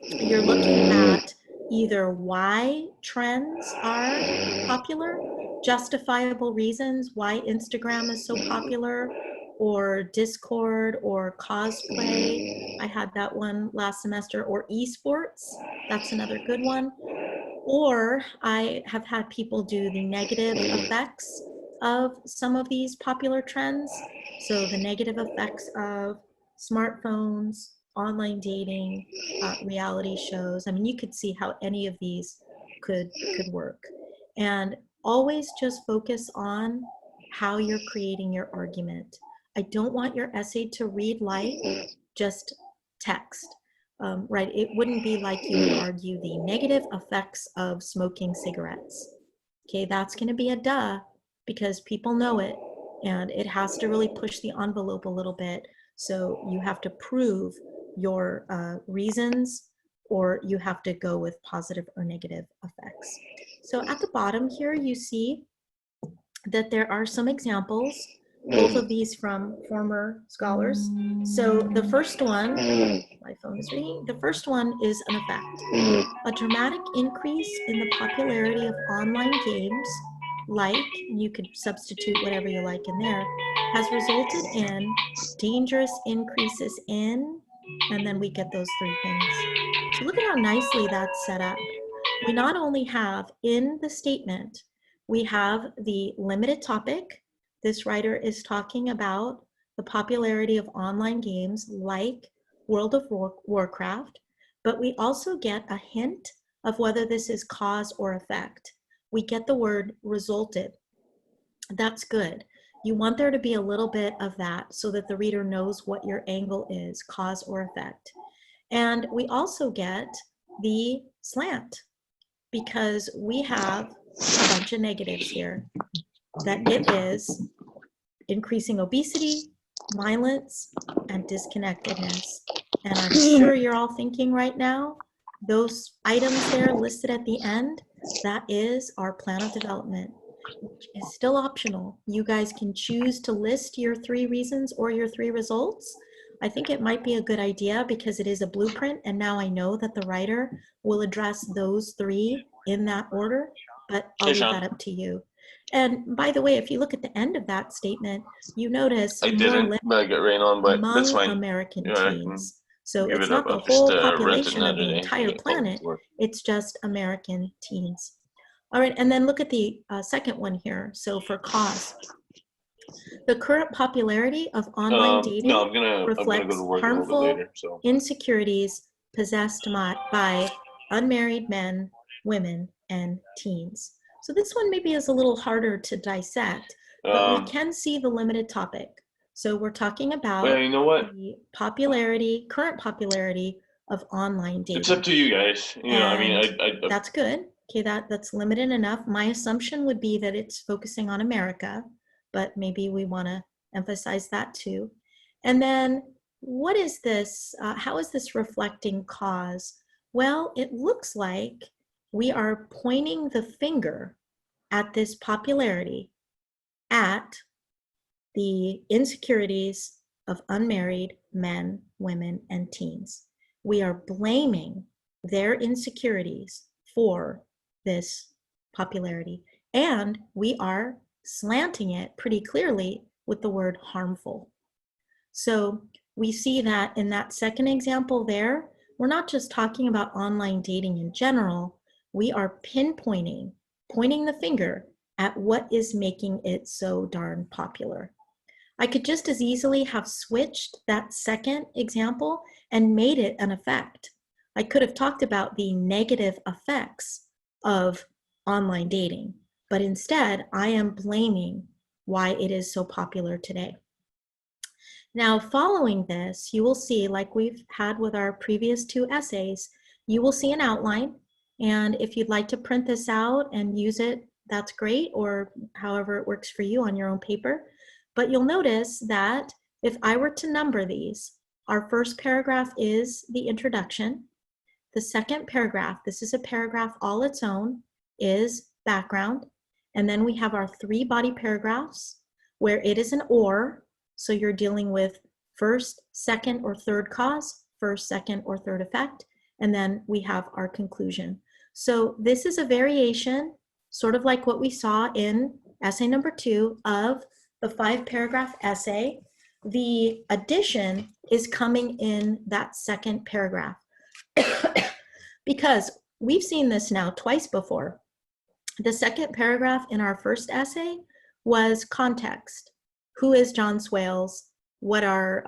you're looking at either why trends are popular, justifiable reasons why Instagram is so popular, or Discord, or cosplay. I had that one last semester, or esports. That's another good one. Or I have had people do the negative effects of some of these popular trends. So the negative effects of smartphones, online dating, reality shows. I mean, you could see how any of these could work. And always just focus on how you're creating your argument. I don't want your essay to read like just text. Right, it wouldn't be like you would argue the negative effects of smoking cigarettes. Okay, that's going to be a duh because people know it, and it has to really push the envelope a little bit. So you have to prove your reasons, or you have to go with positive or negative effects. So at the bottom here, you see that there are some examples, both of these from former scholars. So the first one, my phone is ringing. The first one is an effect. A dramatic increase in the popularity of online games, like, you could substitute whatever you like in there, has resulted in dangerous increases in, and then we get those three things. So look at how nicely that's set up. We not only have in the statement, we have the limited topic. This writer is talking about the popularity of online games like World of Warcraft, but we also get a hint of whether this is cause or effect. We get the word resulted. That's good. You want there to be a little bit of that so that the reader knows what your angle is, cause or effect. And we also get the slant because we have a bunch of negatives here, that it is increasing obesity, violence, and disconnectedness. And I'm sure you're all thinking right now, those items there listed at the end, that is our plan of development, which is still optional. You guys can choose to list your 3 reasons or your 3 results. I think it might be a good idea because it is a blueprint, and now I know that the writer will address those 3 in that order, but I'll leave that up to you. And by the way, if you look at the end of that statement, you notice I didn't get rain on, but among that's fine. American Yeah, teens. So it's not the whole population of the entire planet, it's just American teens. All right, and then look at the second one here. So for cause, the current popularity of online dating reflects harmful insecurities possessed by unmarried men, women, and teens. So this one maybe is a little harder to dissect, but we can see the limited topic. So we're talking about the popularity, current popularity of online dating. It's up to you guys. You know, I mean, that's good. Okay, that's limited enough. My assumption would be that it's focusing on America, but maybe we want to emphasize that too. And then what is this? How is this reflecting cause? Well, it looks like we are pointing the finger at this popularity at the insecurities of unmarried men, women, and teens. We are blaming their insecurities for this popularity, and we are slanting it pretty clearly with the word harmful. So we see that in that second example there, we're not just talking about online dating in general, we are pointing the finger at what is making it so darn popular. I could just as easily have switched that second example and made it an effect. I could have talked about the negative effects of online dating, but instead I am blaming why it is so popular today. Now, following this, you will see, like we've had with our previous 2 essays, you will see an outline. And if you'd like to print this out and use it, that's great, or however it works for you on your own paper. But you'll notice that if I were to number these, our first paragraph is the introduction. The second paragraph, this is a paragraph all its own, is background. And then we have our 3 body paragraphs where it is an or. So you're dealing with first, second, or third cause, first, second, or third effect, and then we have our conclusion. So this is a variation, sort of like what we saw in essay number 2 of the 5-paragraph essay. The addition is coming in that second paragraph because we've seen this now twice before. The second paragraph in our first essay was context. Who is John Swales? What are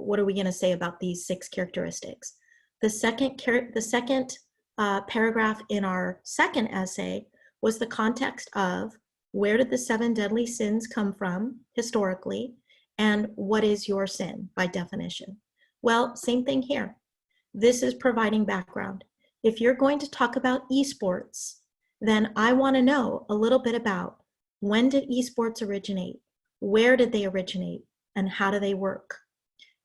we going to say about these 6 characteristics? The second paragraph in our second essay was the context of where did the 7 deadly sins come from historically, and what is your sin by definition? Well, same thing here. This is providing background. If you're going to talk about esports, then I want to know a little bit about when did esports originate? Where did they originate, and how do they work?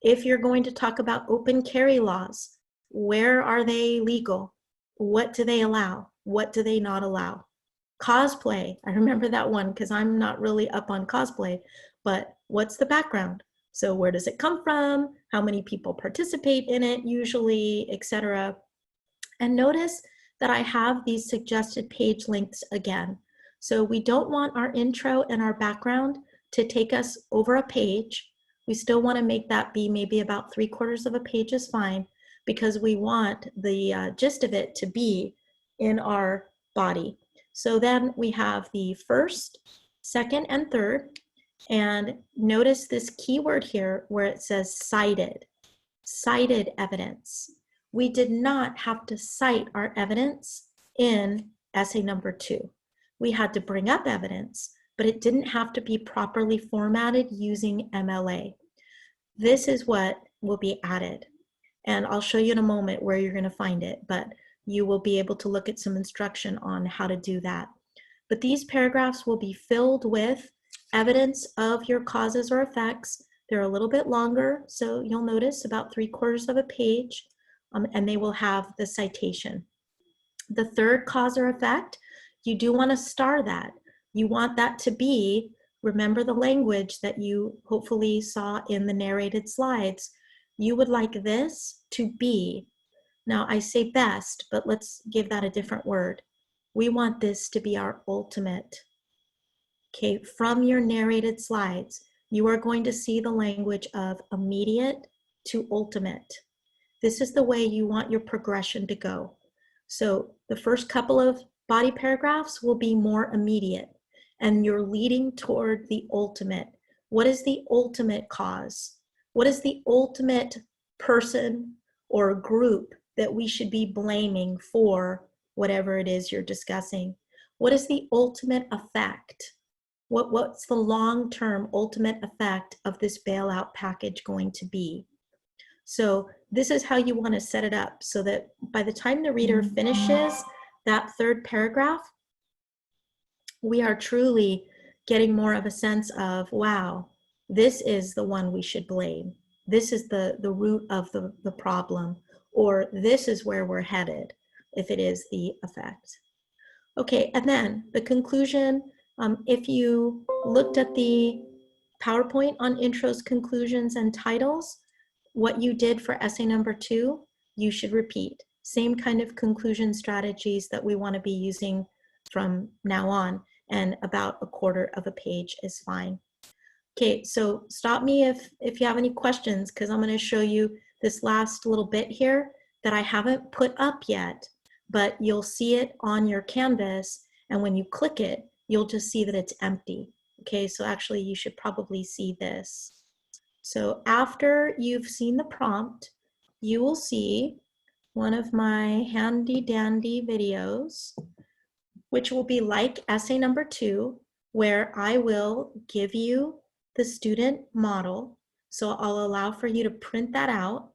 If you're going to talk about open carry laws, where are they legal? What do they allow? What do they not allow? Cosplay, I remember that one because I'm not really up on cosplay, but what's the background? So where does it come from? How many people participate in it usually, etc. And notice that I have these suggested page links again. So we don't want our intro and our background to take us over a page. We still want to make that be maybe about 3/4 of a page is fine, because we want the gist of it to be in our body. So then we have the first, second, and third. And notice this keyword here where it says cited, cited evidence. We did not have to cite our evidence in essay number 2. We had to bring up evidence, but it didn't have to be properly formatted using MLA. This is what will be added. And I'll show you in a moment where you're going to find it, but you will be able to look at some instruction on how to do that. But these paragraphs will be filled with evidence of your causes or effects. They're a little bit longer, so you'll notice about 3/4 of a page, and they will have the citation. The third cause or effect, you do want to star that. You want that to be, remember the language that you hopefully saw in the narrated slides. You would like this to be, now I say best, but let's give that a different word. We want this to be our ultimate. Okay, from your narrated slides, you are going to see the language of immediate to ultimate. This is the way you want your progression to go. So the first couple of body paragraphs will be more immediate, and you're leading toward the ultimate. What is the ultimate cause? What is the ultimate person or group that we should be blaming for whatever it is you're discussing? What is the ultimate effect? What's the long-term ultimate effect of this bailout package going to be? So this is how you want to set it up so that by the time the reader finishes that third paragraph, we are truly getting more of a sense of, wow, this is the one we should blame. This is the root of the problem, or this is where we're headed if it is the effect. Okay, and then the conclusion, if you looked at the PowerPoint on intros, conclusions, and titles, what you did for essay number 2, you should repeat. Same kind of conclusion strategies that we want to be using from now on, and about 1/4 of a page is fine. Okay, so stop me if you have any questions, because I'm going to show you this last little bit here that I haven't put up yet, but you'll see it on your canvas, and when you click it, you'll just see that it's empty. Okay, so actually you should probably see this. So after you've seen the prompt, you will see one of my handy dandy videos which will be like essay number 2, where I will give you the student model. So I'll allow for you to print that out,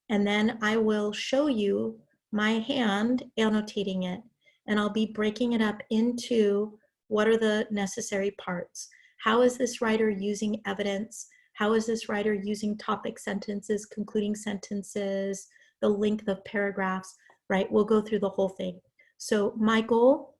and then I will show you my hand annotating it, and I'll be breaking it up into what are the necessary parts. How is this writer using evidence? How is this writer using topic sentences, concluding sentences, the length of paragraphs, right? We'll go through the whole thing. So my goal,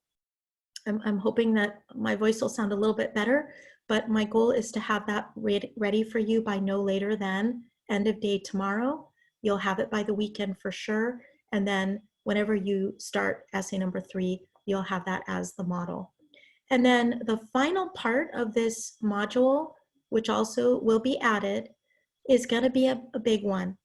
I'm hoping that my voice will sound a little bit better, but my goal is to have that ready for you by no later than end of day tomorrow. You'll have it by the weekend for sure. And then whenever you start essay number 3, you'll have that as the model. And then the final part of this module, which also will be added, is going to be a big one.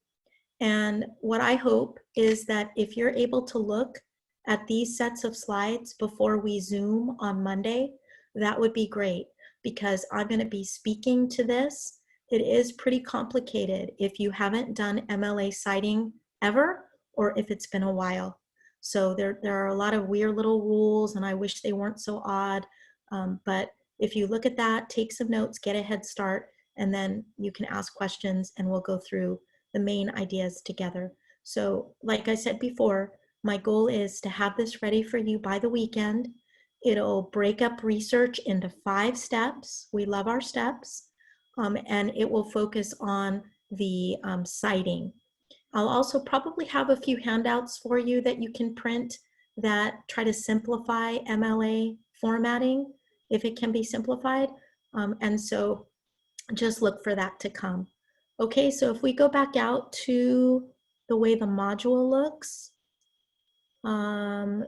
And what I hope is that if you're able to look at these sets of slides before we Zoom on Monday, that would be great, because I'm going to be speaking to this. It is pretty complicated if you haven't done MLA citing ever, or if it's been a while. So there are a lot of weird little rules, and I wish they weren't so odd. But if you look at that, take some notes, get a head start, and then you can ask questions, and we'll go through the main ideas together. So like I said before, my goal is to have this ready for you by the weekend. It'll break up research into 5 steps. We love our steps. And it will focus on the citing. I'll also probably have a few handouts for you that you can print that try to simplify MLA formatting, if it can be simplified. And so just look for that to come. Okay, so if we go back out to the way the module looks,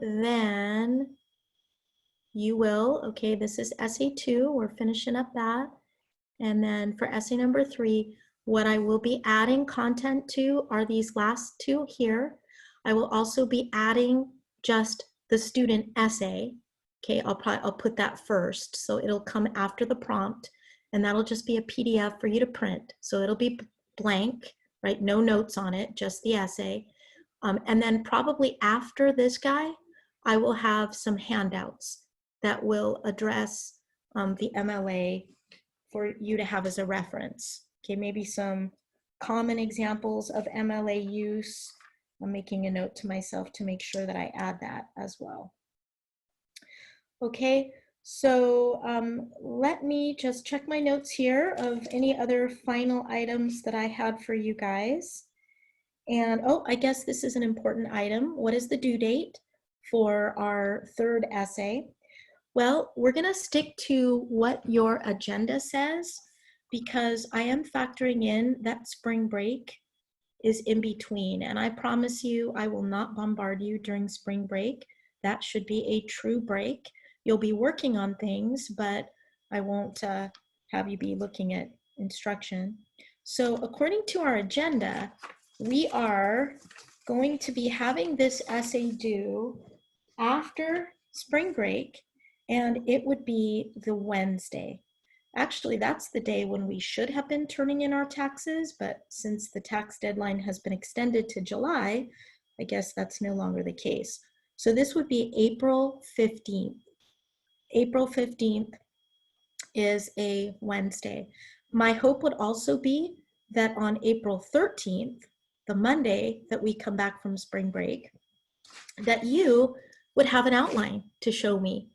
then you will, okay, this is essay 2, we're finishing up that. And then for essay number 3, what I will be adding content to are these last 2 here. I will also be adding just the student essay. Okay, I'll put that first, so it'll come after the prompt, and that'll just be a PDF for you to print. So it'll be blank, right? No notes on it, just the essay. And then probably after this guy, I will have some handouts that will address the MLA for you to have as a reference. Okay, maybe some common examples of MLA use. I'm making a note to myself to make sure that I add that as well. Okay, so let me just check my notes here of any other final items that I had for you guys. And oh, I guess this is an important item. What is the due date for our 3rd essay? Well, we're going to stick to what your agenda says, because I am factoring in that spring break is in between. And I promise you, I will not bombard you during spring break. That should be a true break. You'll be working on things, but I won't have you be looking at instruction. So according to our agenda, we are going to be having this essay due after spring break, and it would be the Wednesday. Actually, that's the day when we should have been turning in our taxes, but since the tax deadline has been extended to July, I guess that's no longer the case. So this would be April 15th. April 15th is a Wednesday. My hope would also be that on April 13th, the Monday that we come back from spring break, that you would have an outline to show me.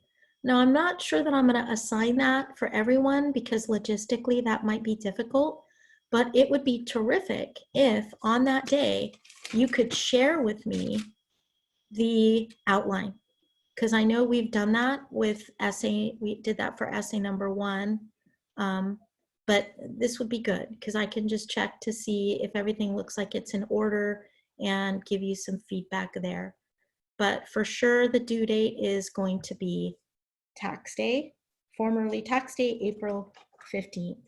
Now, I'm not sure that I'm going to assign that for everyone, because logistically that might be difficult, but it would be terrific if on that day you could share with me the outline, because I know we've done that with essay, we did that for essay number 1, but this would be good because I can just check to see if everything looks like it's in order and give you some feedback there. But for sure, the due date is going to be tax day, formerly tax day, April 15th.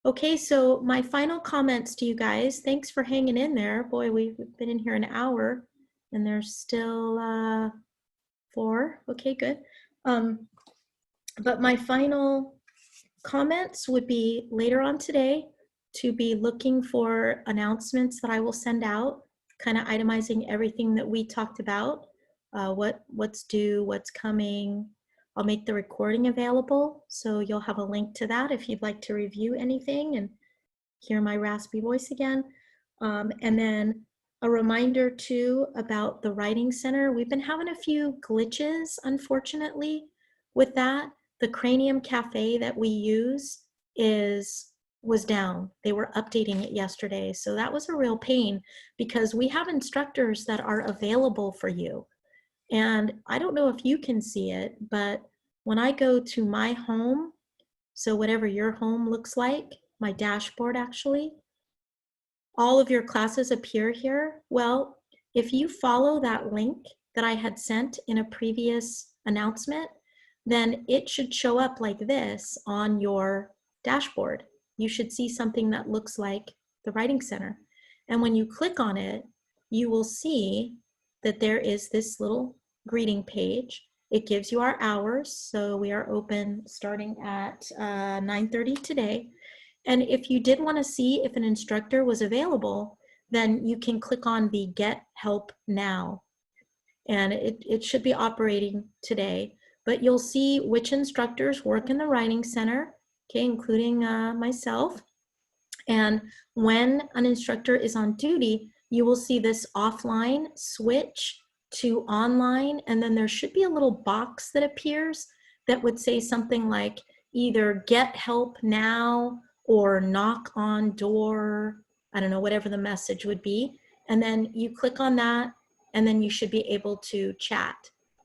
Okay, so my final comments to you guys. Thanks for hanging in there. Boy, we've been in here an hour and there's still 4. Okay, good. But my final comments would be later on today to be looking for announcements that I will send out, kind of itemizing everything that we talked about. what's due, what's coming. I'll make the recording available, so you'll have a link to that if you'd like to review anything and hear my raspy voice again. And then a reminder too about the Writing Center. We've been having a few glitches, unfortunately, with that. The Cranium Cafe that we use was down. They were updating it yesterday. So that was a real pain because we have instructors that are available for you. And I don't know if you can see it, but when I go to my home, so whatever your home looks like, my dashboard actually, all of your classes appear here. Well, if you follow that link that I had sent in a previous announcement, then it should show up like this on your dashboard. You should see something that looks like the Writing Center. And when you click on it, you will see that there is this little greeting page. It gives you our hours. So we are open starting at 9:30 today. And if you did want to see if an instructor was available, then you can click on the Get Help Now. And it should be operating today. But you'll see which instructors work in the Writing Center, okay, including myself. And when an instructor is on duty, you will see this offline switch to online, and then there should be a little box that appears that would say something like either Get Help Now or Knock on Door, I don't know, whatever the message would be. And then you click on that, and then you should be able to chat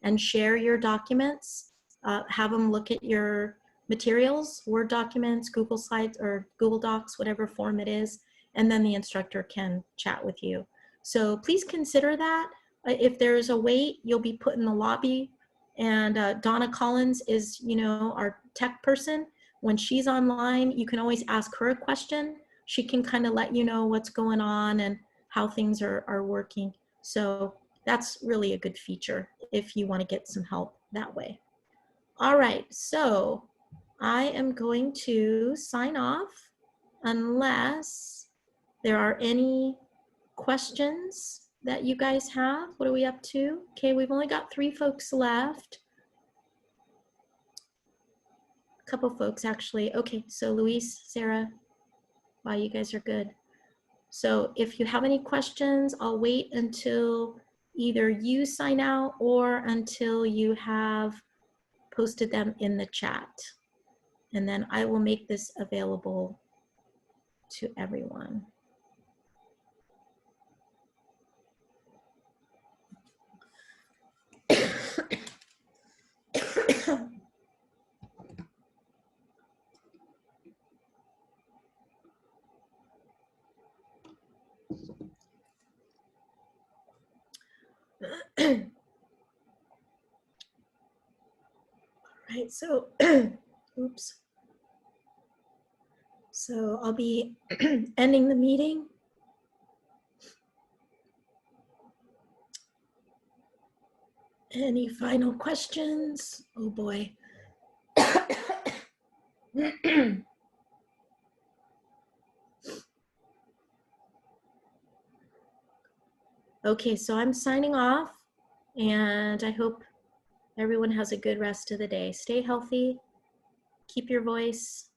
and share your documents, have them look at your materials, Word documents, Google Slides, or Google Docs, whatever form it is, and then the instructor can chat with you. So please consider that. If there's a wait, you'll be put in the lobby, and Donna Collins is, our tech person. When she's online, you can always ask her a question. She can kind of let you know what's going on and how things are working. So that's really a good feature if you want to get some help that way. All right, so I am going to sign off unless there are any questions that you guys have. What are we up to? Okay, we've only got 3 folks left. A couple folks actually. Okay, so Luis, Sarah, wow, you guys are good. So if you have any questions, I'll wait until either you sign out or until you have posted them in the chat. And then I will make this available to everyone. All right, so, oops. So I'll be ending the meeting. Any final questions? Oh boy. Okay, so I'm signing off, and I hope everyone has a good rest of the day. Stay healthy, keep your voice,